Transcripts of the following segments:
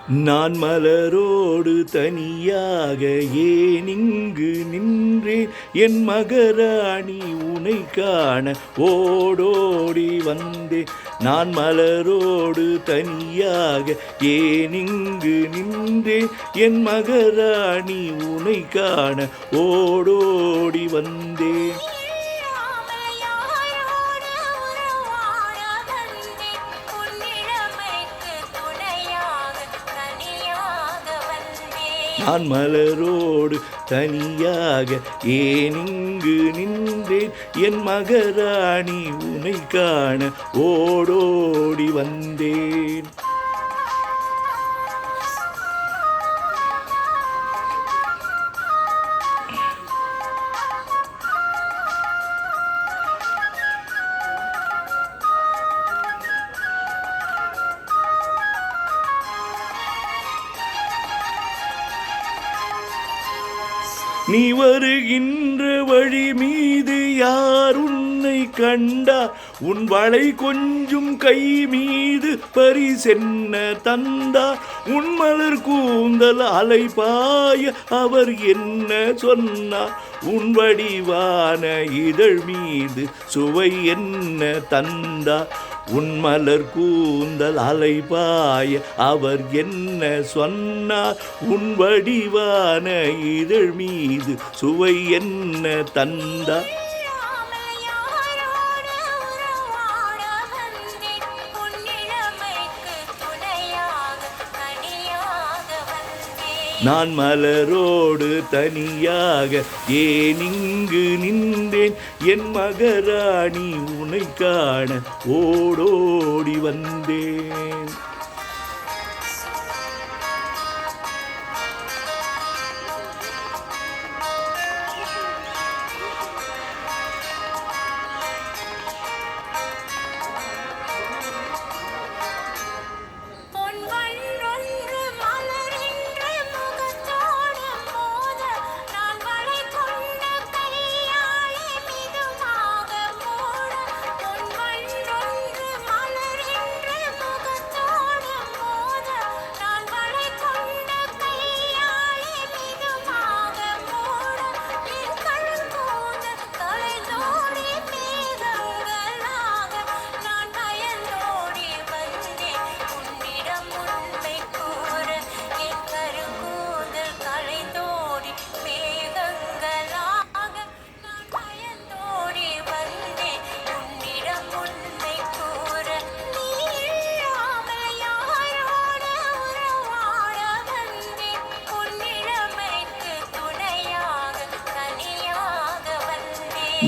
நான் மலரோடு தனியாக ஏனிங்கு நின்றேன் என் மகராணி உனை காண ஓடோடி வந்தேன். நான் மலரோடு தனியாக ஏனிங்கு நின்றேன் என் மகராணி உனை காண ஓடோடி வந்தேன். நான் மலரோடு தனியாக ஏனிங்கு நின்றேன் என் மகராணி உனை காண ஓடோடி வந்தேன். நீ வருகின்ற வழி மீது யார் உன்னை கண்டார்? உன் வளை கொஞ்சும் கை மீது பரிசென்ன தந்தார்? உன் மலர் கூந்தல் அலைபாய அவர் என்ன சொன்னார்? உன் வடிவான இதழ் மீது சுவை என்ன தந்தார்? உன் மலர் கூந்தல் அலைபாய அவர் என்ன சொன்னார்? உன் வடிவான இதழ் மீது சுவை என்ன தந்தார்? நான் மலரோடு தனியாக ஏனிங்கு நின்றேன் என் மகராணி உனை காண ஓடோடி வந்தேன்.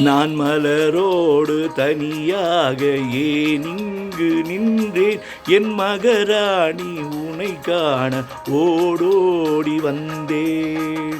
நான் மலரோடு தனியாக ஏனிங்கு நின்றேன் என் மகராணி உனை காண ஓடோடி வந்தேன்.